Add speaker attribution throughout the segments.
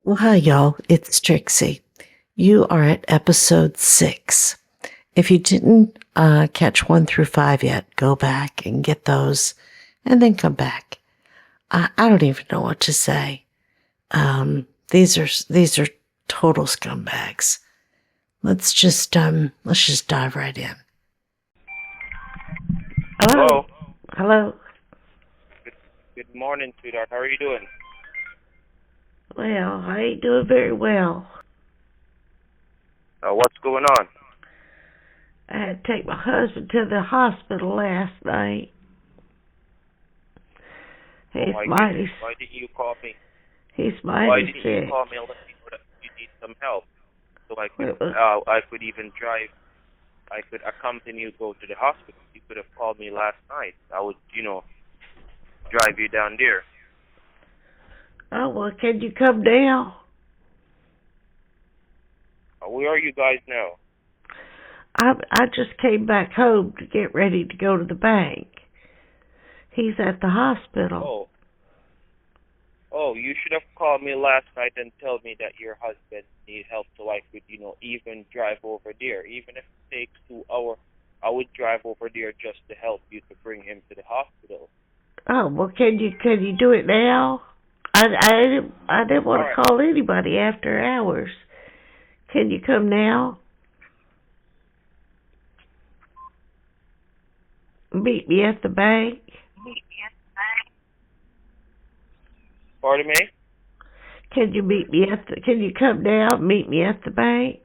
Speaker 1: Well, hi, y'all. It's Trixie. You are at episode 6. If you didn't catch 1 through 5 yet, go back and get those and then come back. I don't even know what to say. These are total scumbags. Let's just dive right in. Hello?
Speaker 2: Hello.
Speaker 1: Hello?
Speaker 2: Good morning, sweetheart. How are you doing?
Speaker 1: Well, I ain't doing very well.
Speaker 2: What's going on?
Speaker 1: I had to take my husband to the hospital last night.
Speaker 2: Oh
Speaker 1: He's
Speaker 2: my
Speaker 1: mighty,
Speaker 2: goodness. Why didn't you call me?
Speaker 1: he's
Speaker 2: Why
Speaker 1: mighty
Speaker 2: didn't you
Speaker 1: sick.
Speaker 2: call me and let me know that you need some help so
Speaker 1: It was,
Speaker 2: I could even drive. I could accompany you go to the hospital. You could have called me last night. I would, drive you down there.
Speaker 1: oh, well, can you come down?
Speaker 2: Where are you guys now?
Speaker 1: I just came back home to get ready to go to the bank. He's at the hospital.
Speaker 2: Oh. Oh, you should have called me last night and tell me that your husband needs help so I could, even drive over there. Even if it takes 2 hours, I would drive over there just to help you to bring him to the hospital.
Speaker 1: Oh, well, can you do it now? I didn't
Speaker 2: All
Speaker 1: want to
Speaker 2: right.
Speaker 1: call anybody after hours. Can you come now? Meet me at the bank?
Speaker 2: Pardon me?
Speaker 1: Can you come down and meet me at the bank?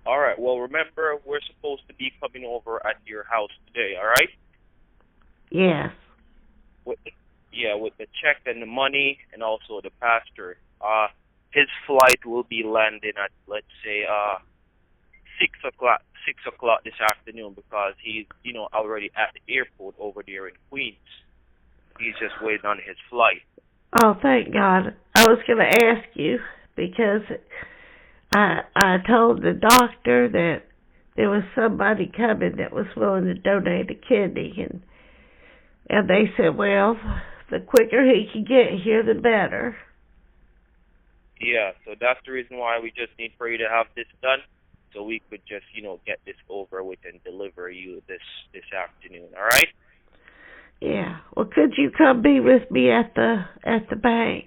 Speaker 2: All right. Well, remember, we're supposed to be coming over at your house today, all right?
Speaker 1: Yes.
Speaker 2: With with the check and the money and also the pastor. His flight will be landing at, let's say, 6 o'clock this afternoon because he's, already at the airport over there in Queens. He's just waiting on his flight.
Speaker 1: Oh, thank God. I was going to ask you because I told the doctor that there was somebody coming that was willing to donate a kidney, and they said, well, the quicker he can get here, the better.
Speaker 2: Yeah, so that's the reason why we just need for you to have this done, so we could just, get this over with and deliver you this afternoon. All right?
Speaker 1: Yeah. Well, could you come be with me at the bank?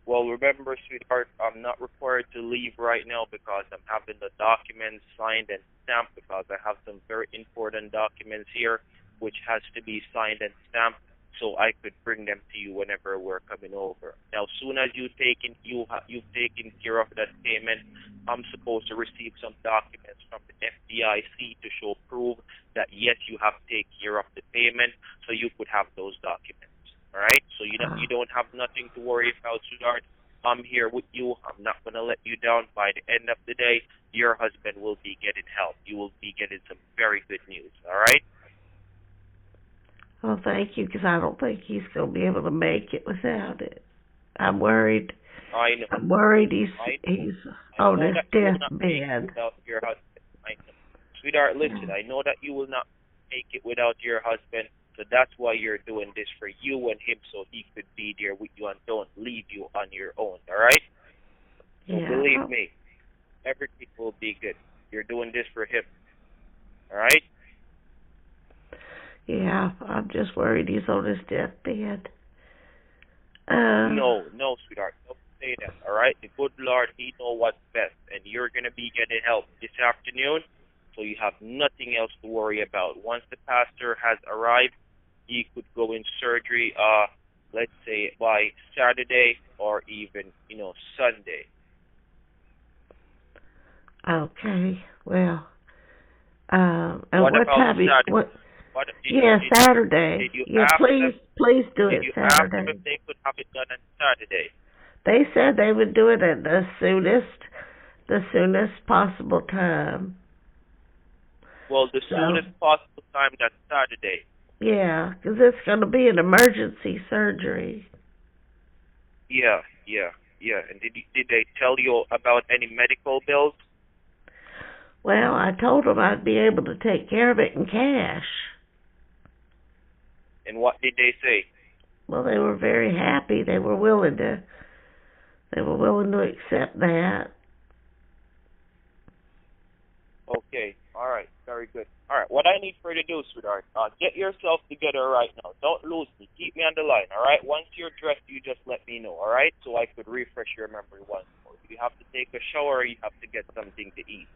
Speaker 2: Well, remember, sweetheart, I'm not required to leave right now because I'm having the documents signed and stamped because I have some very important documents here which has to be signed and stamped so I could bring them to you whenever we're coming over. Now, as soon as you've taken care of that payment, I'm supposed to receive some documents from the FDIC to show proof that yes, you have taken care of the payment, so you could have those documents. All right, so you don't have nothing to worry about, sweetheart. I'm here with you. I'm not gonna let you down. By the end of the day, your husband will be getting help. You will be getting some very good news. All right.
Speaker 1: Well, thank you, because I don't think he's going to be able to make it without it. I'm worried.
Speaker 2: I know.
Speaker 1: I'm worried he's
Speaker 2: I
Speaker 1: on
Speaker 2: know
Speaker 1: his
Speaker 2: that you will not make it
Speaker 1: deathbed.
Speaker 2: without your husband. I know, sweetheart. Listen, I know that you will not make it without your husband. So that's why you're doing this for you and him, so he could be there with you and don't leave you on your own. All right. So
Speaker 1: Yeah.
Speaker 2: believe me, everything will be good. You're doing this for him. All right.
Speaker 1: Yeah, I'm just worried he's on his deathbed.
Speaker 2: No, sweetheart. Don't say that. All right. The good Lord, He knows what's best, and you're gonna be getting help this afternoon, so you have nothing else to worry about. Once the pastor has arrived, he could go in surgery. Let's say by Saturday or even Sunday.
Speaker 1: Okay. Well, and
Speaker 2: What
Speaker 1: what
Speaker 2: about
Speaker 1: time?
Speaker 2: Saturday?
Speaker 1: What?
Speaker 2: What
Speaker 1: Yeah, Saturday.
Speaker 2: did you
Speaker 1: Yeah,
Speaker 2: ask them?
Speaker 1: please do
Speaker 2: Did
Speaker 1: it
Speaker 2: you ask them if
Speaker 1: Saturday.
Speaker 2: they could have it done on Saturday?
Speaker 1: They said they would do it at the soonest possible time.
Speaker 2: Well, the
Speaker 1: So,
Speaker 2: soonest possible time, that's Saturday.
Speaker 1: yeah, 'cause it's going to be an emergency surgery.
Speaker 2: Yeah. And did they tell you about any medical bills?
Speaker 1: Well, I told them I'd be able to take care of it in cash.
Speaker 2: And what did they say?
Speaker 1: Well, they were very happy. They were willing to accept that.
Speaker 2: Okay. All right. Very good. All right. What I need for you to do, sweetheart, get yourself together right now. Don't lose me. Keep me on the line. All right. Once you're dressed, you just let me know. All right. So I could refresh your memory once more. You have to take a shower. Or you have to get something to eat.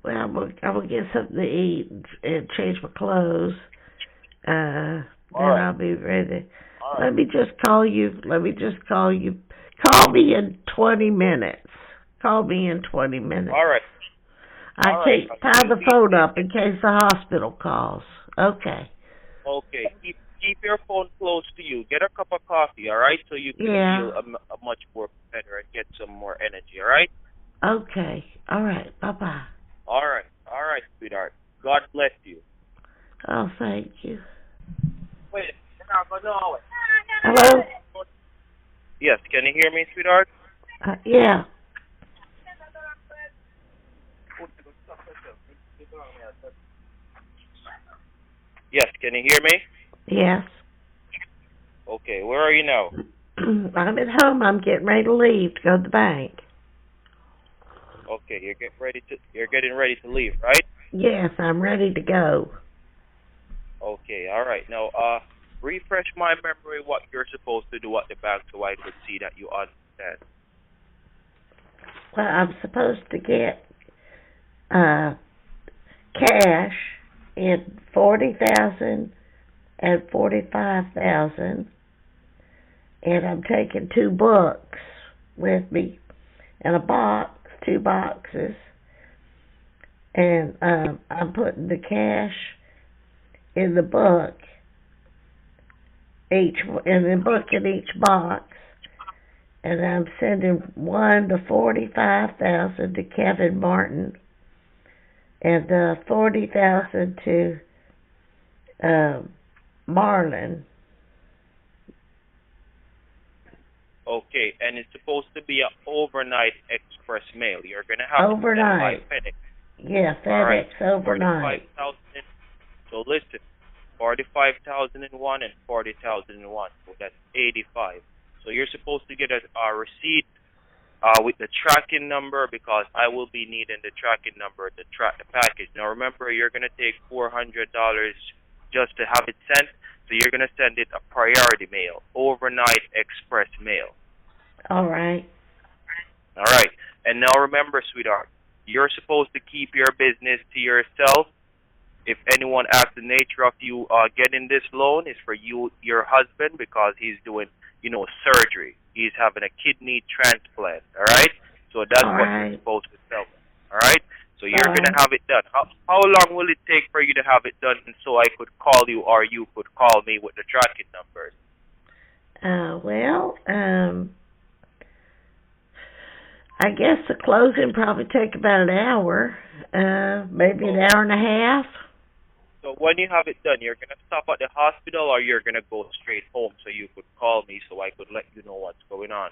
Speaker 1: Well, I'm gonna get something to eat and change my clothes. Then
Speaker 2: right.
Speaker 1: I'll be ready.
Speaker 2: All right.
Speaker 1: Let me just call you. Call me in 20 minutes. Call me in 20 minutes.
Speaker 2: All right.
Speaker 1: I can't tie the phone up in case the hospital calls. Okay.
Speaker 2: Okay. Keep your phone close to you. Get a cup of coffee, all right? So you can feel a much more better and get some more energy, all right?
Speaker 1: Okay. All right. Bye-bye.
Speaker 2: All right, sweetheart. God bless you.
Speaker 1: Oh, thank you.
Speaker 2: Wait,
Speaker 1: hello?
Speaker 2: Yes, can you hear me, sweetheart?
Speaker 1: Yeah.
Speaker 2: Yes, can you hear me?
Speaker 1: Yes.
Speaker 2: Okay, where are you now?
Speaker 1: I'm at home. I'm getting ready to leave to go to the bank.
Speaker 2: Okay, you're getting ready to leave, right?
Speaker 1: Yes, I'm ready to go.
Speaker 2: Okay, all right. Now, refresh my memory what you're supposed to do at the bank so I could see that you understand.
Speaker 1: Well, I'm supposed to get cash in 40,000 and 45,000, and I'm taking 2 books with me in a box, 2 boxes, and I'm putting the cash in the book, in each box, and I'm sending 1 to 45,000 to Kevin Martin, and 40,000 to Marlon.
Speaker 2: Okay, and it's supposed to be an overnight express mail. You're gonna have
Speaker 1: overnight.
Speaker 2: to send by FedEx.
Speaker 1: Yeah, FedEx overnight.
Speaker 2: 45,000. So listen, 45,001 and 40,001. So that's 85. So you're supposed to get a receipt with the tracking number, because I will be needing the tracking number to track the package. Now remember, you're gonna take $400 just to have it sent. So you're gonna send it a priority mail, overnight express mail.
Speaker 1: All right.
Speaker 2: All right. And now remember, sweetheart, you're supposed to keep your business to yourself. If anyone asks the nature of you getting this loan, is for you, your husband, because he's doing, surgery. He's having a kidney transplant. All right. So that's what you're supposed to tell them. All right. So you're gonna have it done. How long will it take for you to have it done, so I could call you, or you could call me with the tracking numbers?
Speaker 1: I guess the closing probably take about an hour, maybe an hour and a half.
Speaker 2: So when you have it done, you're going to stop at the hospital, or you're going to go straight home so you could call me so I could let you know what's going on?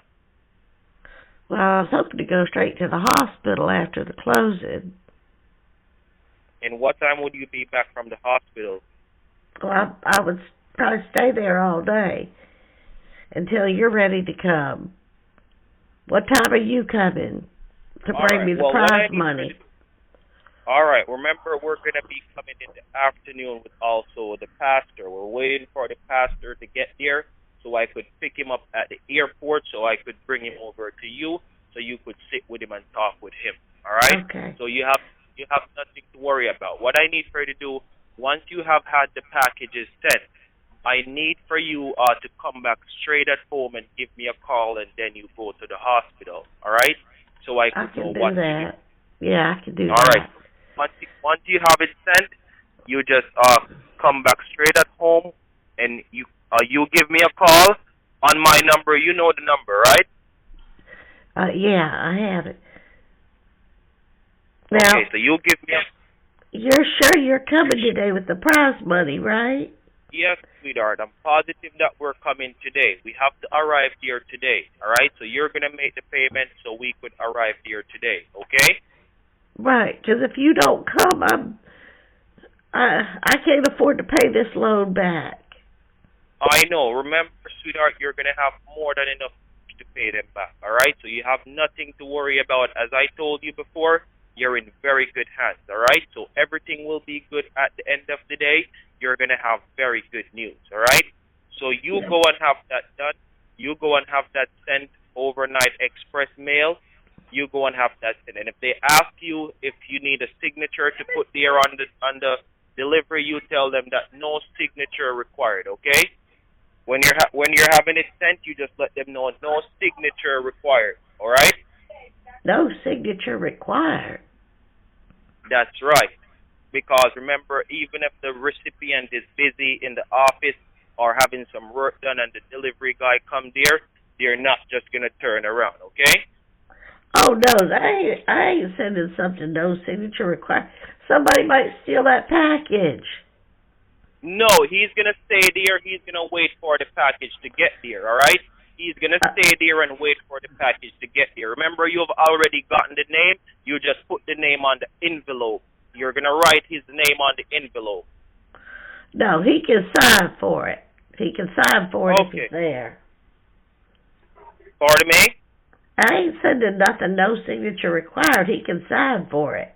Speaker 1: Well, I was hoping to go straight to the hospital after the closing.
Speaker 2: And what time would you be back from the hospital?
Speaker 1: Well, I would probably stay there all day until you're ready to come. What time are you coming to bring me the prize money?
Speaker 2: All right. Remember, we're going to be coming in the afternoon with also the pastor. We're waiting for the pastor to get there so I could pick him up at the airport, so I could bring him over to you so you could sit with him and talk with him. All right?
Speaker 1: Okay.
Speaker 2: So you have nothing to worry about. What I need for you to do, once you have had the packages sent, I need for you to come back straight at home and give me a call, and then you go to the hospital. All right? So I could know what to do.
Speaker 1: Yeah, I can do that.
Speaker 2: All right. Once you have it sent, you just come back straight at home, and you give me a call on my number. You know the number, right?
Speaker 1: Yeah, I have it. Now,
Speaker 2: okay, so you give me
Speaker 1: You're sure you're coming today with the prize money, right?
Speaker 2: Yes, sweetheart. I'm positive that we're coming today. We have to arrive here today, all right? So you're going to make the payment so we could arrive here today, okay?
Speaker 1: Right, because if you don't come, I can't afford to pay this loan back.
Speaker 2: I know. Remember, sweetheart, you're going to have more than enough to pay them back, all right? So you have nothing to worry about. As I told you before, you're in very good hands, all right? So everything will be good at the end of the day. You're going to have very good news, all right? So you go and have that done. You go and have that sent overnight express mail. You go and have that sent. And if they ask you if you need a signature to put there on the delivery, you tell them that no signature required, okay? When you're having it sent, you just let them know no signature required, all right?
Speaker 1: No signature required.
Speaker 2: That's right. Because remember, even if the recipient is busy in the office or having some work done and the delivery guy come there, they're not just going to turn around, okay?
Speaker 1: Oh, no, I ain't sending something no signature required. Somebody might steal that package.
Speaker 2: No, he's going to stay there. He's going to wait for the package to get there, all right? He's going to stay there and wait for the package to get there. Remember, you've already gotten the name. You just put the name on the envelope. You're going to write his name on the envelope.
Speaker 1: No, he can sign for it. He can sign for it if he's there.
Speaker 2: Pardon me?
Speaker 1: I ain't sending nothing, no signature required. He can sign for it.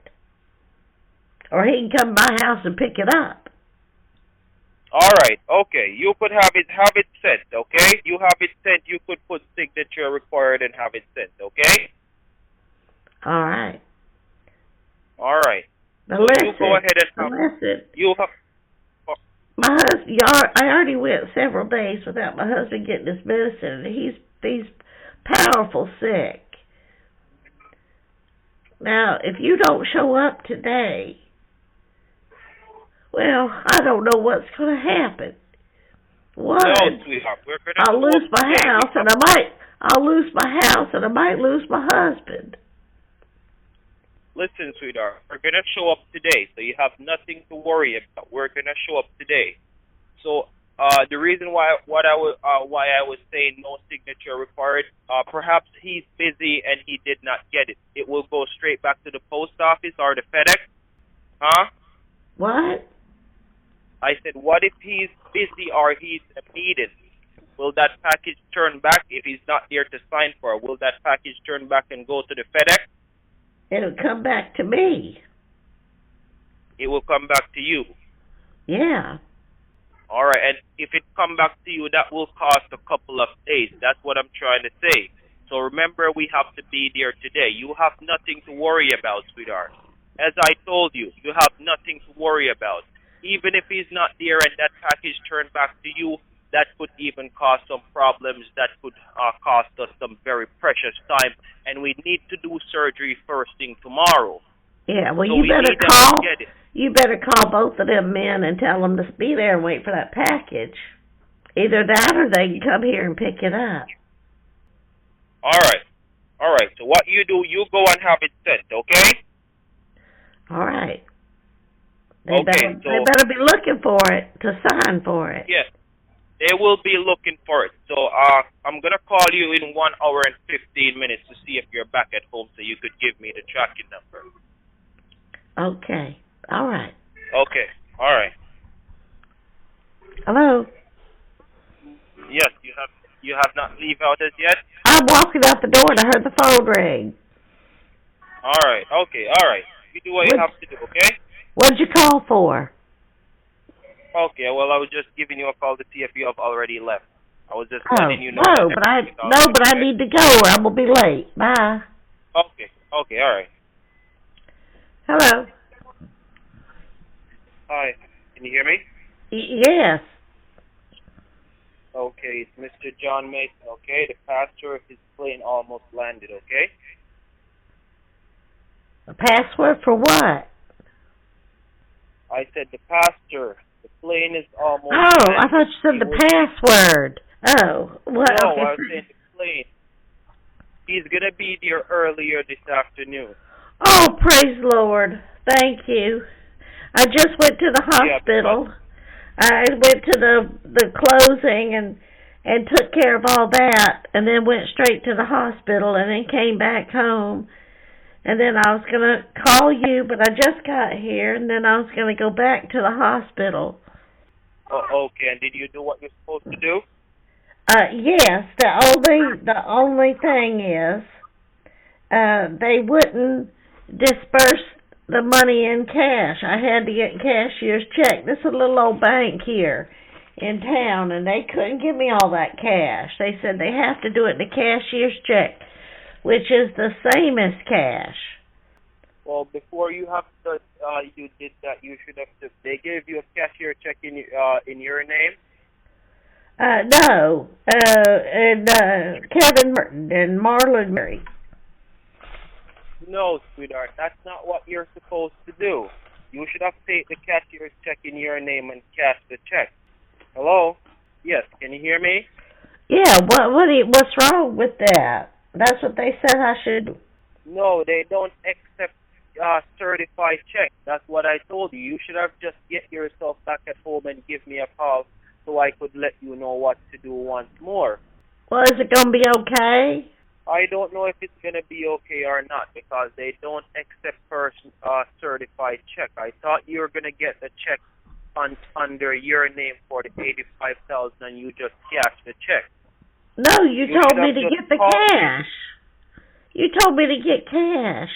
Speaker 1: Or he can come to my house and pick it up.
Speaker 2: All right, okay. You could have it sent, okay? You have it sent. You could put signature required and have it sent, okay?
Speaker 1: All right.
Speaker 2: All right.
Speaker 1: Now
Speaker 2: so
Speaker 1: listen,
Speaker 2: you go ahead and have.
Speaker 1: Listen.
Speaker 2: You have.
Speaker 1: My husband, I already went several days without my husband getting his medicine, and he's powerful sick. Now, if you don't show up today, well, I don't know what's going to happen. One,
Speaker 2: no, sweetheart,
Speaker 1: I'll lose my house, and I'll lose my house, and I might lose my husband.
Speaker 2: Listen, sweetheart, we're going to show up today, so you have nothing to worry about. We're going to show up today. So the reason why I was saying no signature required, perhaps he's busy and he did not get it. It will go straight back to the post office or the FedEx. Huh?
Speaker 1: What?
Speaker 2: I said, what if he's busy or he's in a meeting? Will that package turn back if he's not there to sign for it? Will that package turn back and go to the FedEx?
Speaker 1: It'll come back to me.
Speaker 2: It will come back to you?
Speaker 1: Yeah.
Speaker 2: All right, and if it come back to you, that will cost a couple of days. That's what I'm trying to say. So remember, we have to be there today. You have nothing to worry about, sweetheart. As I told you, you have nothing to worry about. Even if he's not there and that package turned back to you, that could even cause some problems. That could cost us some very precious time. And we need to do surgery first thing tomorrow.
Speaker 1: Yeah, well, so you better call both of them men and tell them to be there and wait for that package. Either that or they can come here and pick it up.
Speaker 2: All right. So what you do, you go and have it sent, okay?
Speaker 1: All right. They better be looking for it, to sign for it.
Speaker 2: Yes, they will be looking for it. So I'm going to call you in 1 hour and 15 minutes to see if you're back at home so you could give me the tracking number.
Speaker 1: Okay. All right.
Speaker 2: Okay. All right.
Speaker 1: Hello?
Speaker 2: Yes, you have not leave out as yet?
Speaker 1: I'm walking out the door and I heard the phone ring.
Speaker 2: All right. Okay. All right. You do what you have to do, okay?
Speaker 1: What'd you call for?
Speaker 2: Okay, well, I was just giving you a call to see if you have already left. I was just letting you know.
Speaker 1: But I need to go. I'm gonna be late. Bye.
Speaker 2: Okay, all right.
Speaker 1: Hello.
Speaker 2: Hi, can you hear me?
Speaker 1: Yes.
Speaker 2: Okay, it's Mr. John Mason, okay? The passenger of his plane almost landed, okay?
Speaker 1: A password for what?
Speaker 2: I said the passenger. The plane is almost
Speaker 1: landed.
Speaker 2: I
Speaker 1: thought you said the password. Oh, what?
Speaker 2: No,
Speaker 1: okay.
Speaker 2: I was saying the plane. He's going to be there earlier this afternoon.
Speaker 1: Oh, praise the Lord. Thank you. I just went to the hospital. I went to the closing and took care of all that, and then went straight to the hospital and then came back home. And then I was going to call you, but I just got here, and then I was going to go back to the hospital.
Speaker 2: Oh, okay. And did you do what you're supposed to do?
Speaker 1: Yes. The only thing is, they wouldn't disperse the money in cash. I had to get cashier's check. This is a little old bank here in town, and they couldn't give me all that cash. They said they have to do it in a cashier's check, which is the same as cash.
Speaker 2: Well, before you did that, you should have. They gave you a cashier check in your name.
Speaker 1: No. And Kevin Martin and Marlon Murray.
Speaker 2: No, sweetheart, that's not what you're supposed to do. You should have paid the cashier's check in your name and cashed the check. Hello? Yes, can you hear me?
Speaker 1: Yeah, what's wrong with that? That's what they said I should.
Speaker 2: No, they don't accept certified checks. That's what I told you. You should have just get yourself back at home and give me a call so I could let you know what to do once more.
Speaker 1: Well, is it going to be okay?
Speaker 2: I don't know if it's going to be okay or not because they don't accept certified check. I thought you were going to get the check under your name for the $85,000 and you just cashed the check.
Speaker 1: No, you told me to get the cash. You told me to get cash.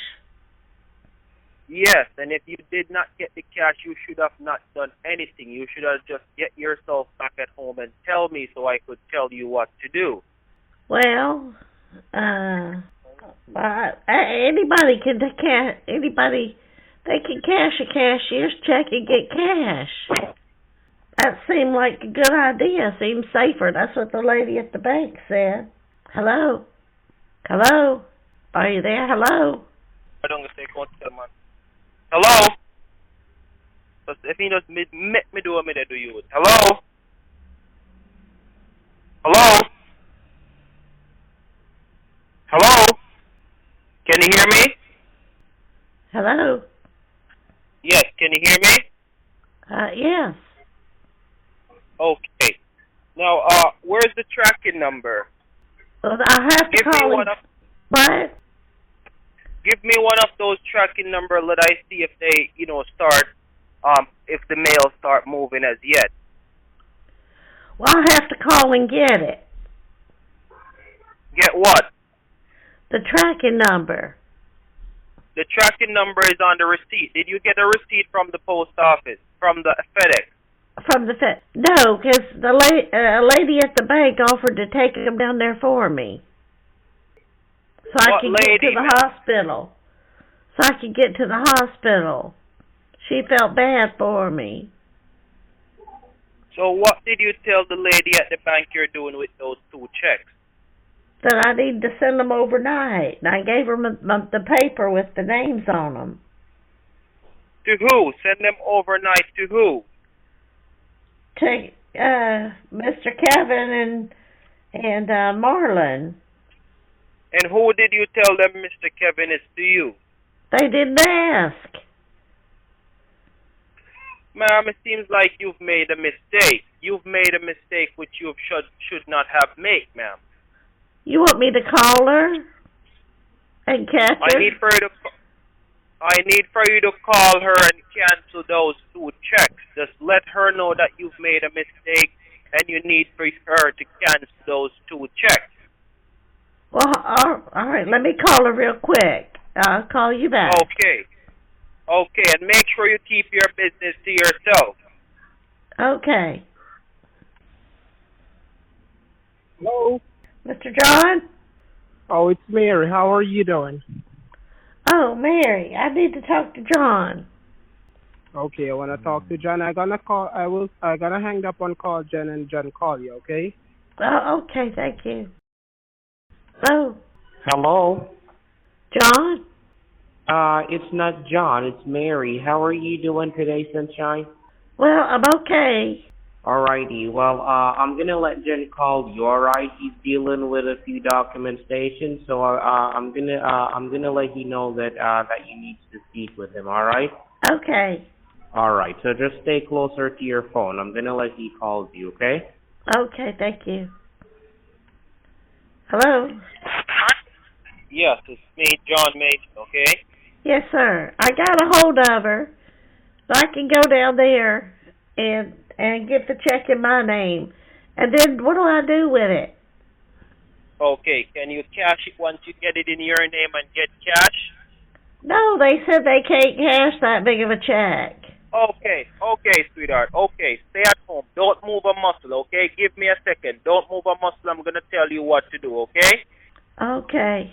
Speaker 2: Yes, and if you did not get the cash, you should have not done anything. You should have just get yourself back at home and tell me so I could tell you what to do.
Speaker 1: Well, anybody can they can cash a cashier's check and get cash. That seemed like a good idea. Seems safer. That's what the lady at the bank said. Hello? Hello? Are you there? Hello?
Speaker 2: I don't say hello? If you just make me do what me do you. Hello? Hello? Hello? Can you hear me?
Speaker 1: Hello?
Speaker 2: Yes, can you hear me?
Speaker 1: Yes.
Speaker 2: Okay. Now, where's the tracking number?
Speaker 1: Well, I have to call him. What?
Speaker 2: Give me one of those tracking number. Let I see if they, start, if the mail start moving as yet.
Speaker 1: Well, I have to call and get it.
Speaker 2: Get what?
Speaker 1: The tracking number.
Speaker 2: The tracking number is on the receipt. Did you get a receipt from the post office, from the FedEx?
Speaker 1: No, because the lady at the bank offered to take them down there for me. So I could get to the hospital. She felt bad for me.
Speaker 2: So what did you tell the lady at the bank you're doing with those 2 checks?
Speaker 1: That I need to send them overnight. And I gave her the paper with the names on them.
Speaker 2: To who? Send them overnight to who?
Speaker 1: To Mr. Kevin and Marlon.
Speaker 2: And who did you tell them Mr. Kevin is to you?
Speaker 1: They didn't ask.
Speaker 2: Ma'am, it seems like you've made a mistake. You've made a mistake which you should not have made, ma'am.
Speaker 1: You want me to call her and catch her?
Speaker 2: I need for you to call her and cancel those 2 checks. Just let her know that you've made a mistake and you need for her to cancel those 2 checks.
Speaker 1: Well, all right, let me call her real quick. I'll call you back.
Speaker 2: Okay, and make sure you keep your business to yourself.
Speaker 1: Okay.
Speaker 3: Hello?
Speaker 1: Mr. John?
Speaker 3: Oh, it's Mary. How are you doing?
Speaker 1: Oh, Mary, I need to talk to John.
Speaker 3: Okay, I want to talk to John. I'm gonna hang up on call Jen and John call you, okay?
Speaker 1: Oh, okay, thank you. Oh.
Speaker 4: Hello?
Speaker 1: John?
Speaker 4: It's not John, it's Mary. How are you doing today, Sunshine?
Speaker 1: Well, I'm okay.
Speaker 4: Alrighty, well, I'm gonna let Jen call you, alright? He's dealing with a few documentation, so I'm gonna let you know that you need to speak with him, alright?
Speaker 1: Okay.
Speaker 4: Alright, so just stay closer to your phone. I'm gonna let he call you, okay?
Speaker 1: Okay, thank you. Hello?
Speaker 2: Yes, it's me, John Mason, okay?
Speaker 1: Yes, sir. I got a hold of her. So I can go down there and and get the check in my name. And then what do I do with it?
Speaker 2: Okay, can you cash it once you get it in your name and get cash?
Speaker 1: No, they said they can't cash that big of a check.
Speaker 2: Okay, sweetheart. Okay, stay at home. Don't move a muscle, okay? Give me a second. Don't move a muscle. I'm going to tell you what to do, okay?
Speaker 1: Okay.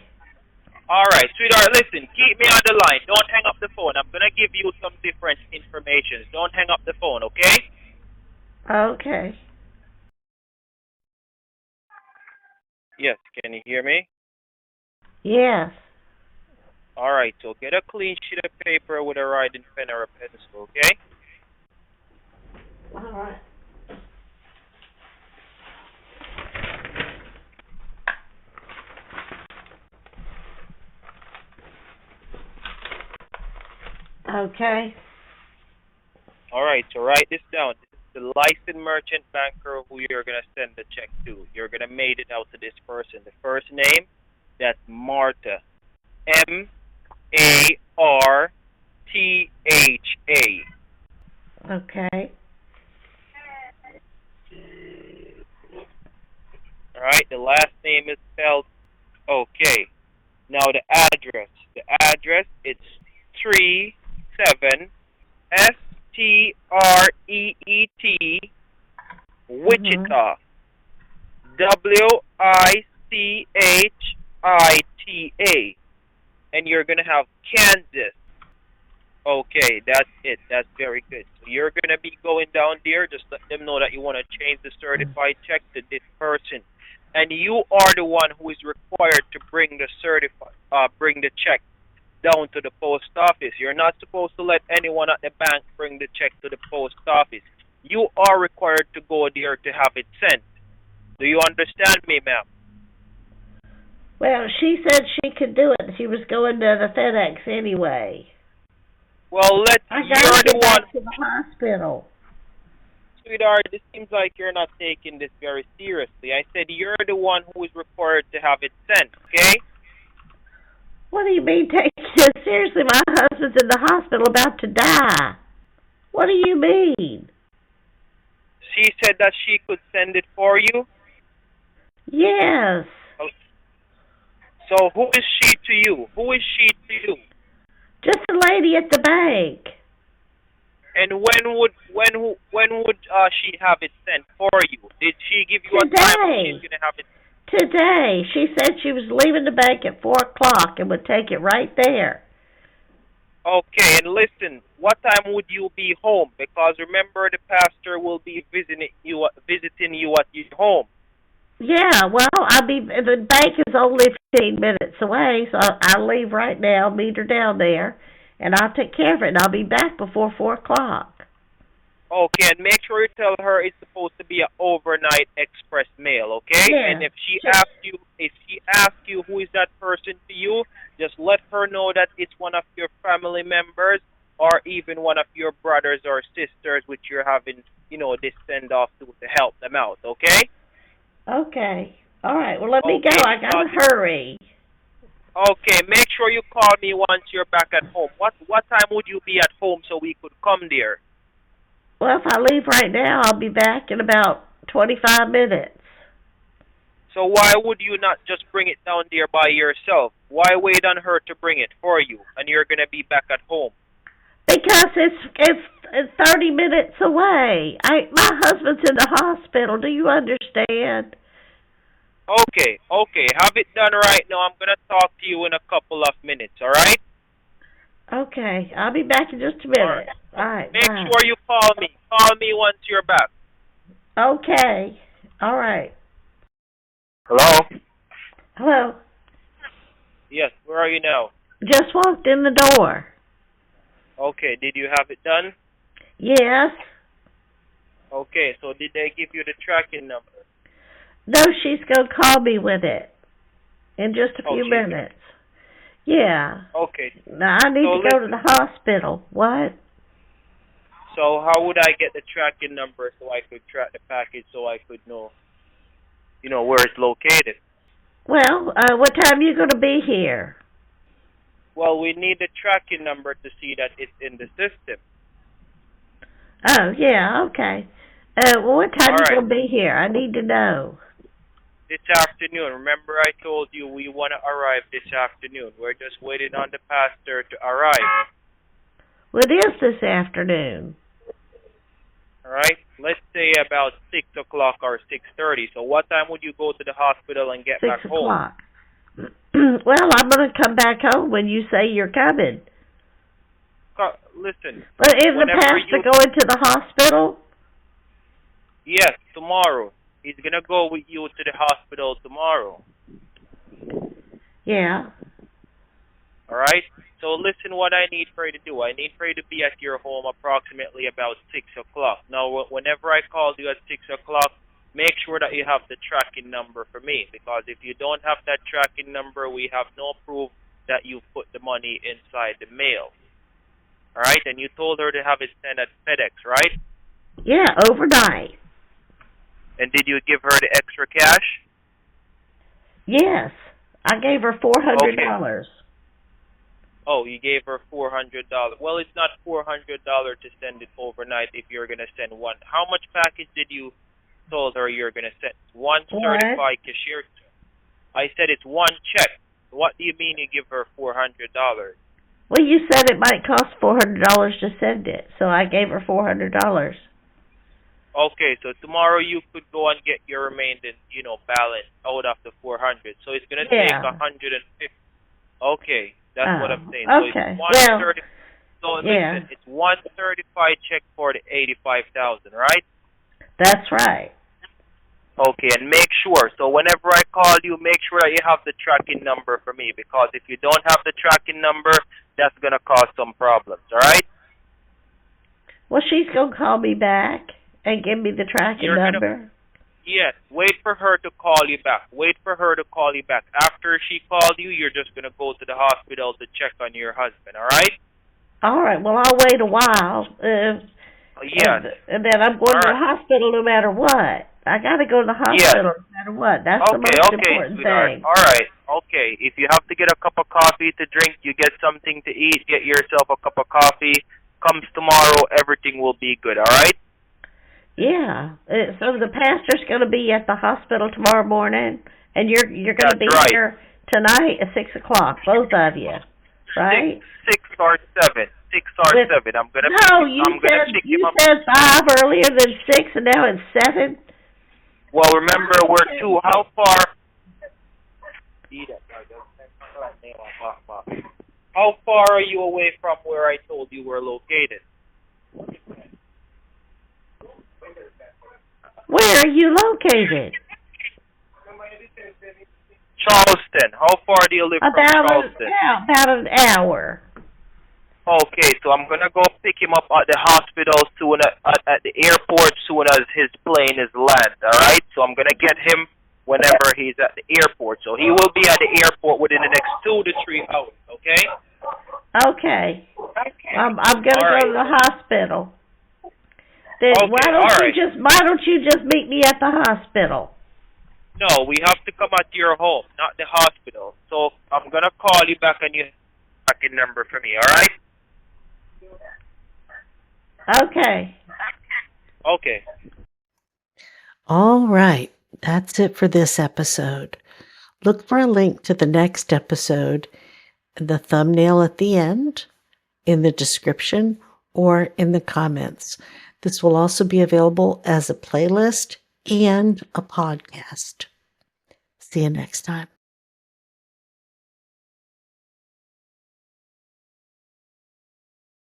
Speaker 2: All right, sweetheart, listen. Keep me on the line. Don't hang up the phone. I'm going to give you some different information. Don't hang up the phone, okay?
Speaker 1: Okay.
Speaker 2: Yes, can you hear me?
Speaker 1: Yes.
Speaker 2: All right, so get a clean sheet of paper with a writing pen or a pencil, okay?
Speaker 1: All right. Okay.
Speaker 2: All right, so write this down. This is the licensed merchant banker who you're going to send the check to. You're going to mail it out to this person. The first name, that's Martha. Martha.
Speaker 1: Okay.
Speaker 2: All right, the last name is spelled okay. Now the address. The address, it's 37 Street, Wichita. Wichita. And you're going to have Kansas. Okay, that's it. That's very good. So you're going to be going down there. Just let them know that you want to change the certified check to this person. And you are the one who is required to bring the check down to the post office. You're not supposed to let anyone at the bank bring the check to the post office. You are required to go there to have it sent. Do you understand me, ma'am?
Speaker 1: Well, she said she could do it. She was going to the FedEx anyway.
Speaker 2: Well,
Speaker 1: I gotta get back to the hospital.
Speaker 2: Sweetheart, it seems like you're not taking this very seriously. I said you're the one who is required to have it sent, okay?
Speaker 1: What do you mean taking it seriously? My husband's in the hospital about to die. What do you mean?
Speaker 2: She said that she could send it for you?
Speaker 1: Yes.
Speaker 2: So who is she to you? Who is she to you?
Speaker 1: Just a lady at the bank.
Speaker 2: And when would she have it sent for you? Did she give you
Speaker 1: Today.
Speaker 2: a time when she's gonna have it?
Speaker 1: Today. She said she was leaving the bank at 4 o'clock and would take it right there.
Speaker 2: Okay, and listen, what time would you be home? Because remember, the pastor will be visiting you at your home.
Speaker 1: Yeah, well, the bank is only 15 minutes away, so I'll leave right now, meet her down there, and I'll take care of it, and I'll be back before 4 o'clock.
Speaker 2: Okay, and make sure you tell her it's supposed to be an overnight express mail, okay?
Speaker 1: Yeah.
Speaker 2: And if she asks you who is that person to you, just let her know that it's one of your family members or even one of your brothers or sisters which you're having, this send off to help them out, okay?
Speaker 1: Okay. All right. Well, let me go. I gotta hurry.
Speaker 2: Okay. Make sure you call me once you're back at home. What time would you be at home so we could come there?
Speaker 1: Well, if I leave right now, I'll be back in about 25 minutes.
Speaker 2: So why would you not just bring it down there by yourself? Why wait on her to bring it for you, and you're gonna be back at home?
Speaker 1: Because it's 30 minutes away. My husband's in the hospital. Do you understand?
Speaker 2: Okay. Have it done right now. I'm gonna talk to you in a couple of minutes. All right?
Speaker 1: Okay. I'll be back in just a minute. All right.
Speaker 2: Make sure you call me. Call me once you're back.
Speaker 1: Okay. All right.
Speaker 2: Hello?
Speaker 1: Hello.
Speaker 2: Yes. Where are you now?
Speaker 1: Just walked in the door.
Speaker 2: Okay. Did you have it done?
Speaker 1: Yes.
Speaker 2: Okay. So did they give you the tracking number?
Speaker 1: No, she's going to call me with it in just a few minutes. Yeah.
Speaker 2: Okay.
Speaker 1: Now, I need to go to the hospital. What?
Speaker 2: So how would I get the tracking number so I could track the package so I could know, where it's located?
Speaker 1: Well, what time are you going to be here?
Speaker 2: Well, we need the tracking number to see that it's in the system.
Speaker 1: Oh, yeah, okay. Well, what time
Speaker 2: All
Speaker 1: you
Speaker 2: right.
Speaker 1: gonna be here? I need to know.
Speaker 2: This afternoon. Remember I told you we want to arrive this afternoon. We're just waiting on the pastor to arrive.
Speaker 1: What is this afternoon?
Speaker 2: All right? Let's say about 6 o'clock or 6:30. So what time would you go to the hospital and get
Speaker 1: 6
Speaker 2: back home?
Speaker 1: o'clock. Well, I'm gonna come back home when you say you're coming.
Speaker 2: Listen.
Speaker 1: But is the pastor going to the hospital?
Speaker 2: Yes, tomorrow. He's going to go with you to the hospital tomorrow.
Speaker 1: Yeah.
Speaker 2: All right? So listen what I need for you to do. I need for you to be at your home approximately about 6 o'clock. Now, whenever I call you at 6 o'clock, make sure that you have the tracking number for me. Because if you don't have that tracking number, we have no proof that you put the money inside the mail. All right? And you told her to have it sent at FedEx, right?
Speaker 1: Yeah, overnight.
Speaker 2: And did you give her the extra cash?
Speaker 1: Yes. I gave her $400.
Speaker 2: Okay. Oh, you gave her $400. Well, it's not $400 to send it overnight if you're going to send one. How much package did you told her you're going to send? One certified cashier. I said it's one check. What do you mean you give her $400?
Speaker 1: Well, you said it might cost $400 to send it, so I gave her $400.
Speaker 2: Okay, so tomorrow you could go and get your remaining, balance out of the 400. So it's going to take 150. Okay, that's what I'm saying.
Speaker 1: Okay.
Speaker 2: So listen, it's 135 check for the 85,000, right?
Speaker 1: That's right.
Speaker 2: Okay, and make sure. So whenever I call you, make sure that you have the tracking number for me, because if you don't have the tracking number, that's going to cause some problems, all right?
Speaker 1: Well, she's going to call me back and give me the tracking number.
Speaker 2: Yes, wait for her to call you back. Wait for her to call you back. After she called you, you're just going to go to the hospital to check on your husband, all right?
Speaker 1: All right, well, I'll wait a while.
Speaker 2: Yes.
Speaker 1: And then I'm going to the hospital no matter what. I got to go to the hospital no matter what. That's the most important thing.
Speaker 2: All right. Okay. If you have to get a cup of coffee to drink, you get something to eat, get yourself a cup of coffee. Comes tomorrow, everything will be good, all right?
Speaker 1: Yeah. So the pastor's going to be at the hospital tomorrow morning, and you're going to be here tonight at 6 o'clock, both of you, right?
Speaker 2: 6 or 7. 6 or 7. I'm going to
Speaker 1: you said 5 earlier than 6, and now it's 7?
Speaker 2: Well, remember, we're 2. How far? How far are you away from where I told you were located?
Speaker 1: Where are you located?
Speaker 2: Charleston. How far do you live from Charleston?
Speaker 1: About an hour.
Speaker 2: Okay, so I'm going to go pick him up at the hospital soon, at the airport soon as his plane is land, all right? So I'm going to get him whenever he's at the airport. So he will be at the airport within the next 2 to 3 hours, okay?
Speaker 1: Okay. I'm going to go to the hospital. Then why don't you just meet me at the hospital?
Speaker 2: No, we have to come at your home, not the hospital. So I'm going to call you back and you have a tracking number for me, all right?
Speaker 1: Okay.
Speaker 2: Okay.
Speaker 5: All right. That's it for this episode. Look for a link to the next episode in the thumbnail at the end, in the description, or in the comments. This will also be available as a playlist and a podcast. See you next time.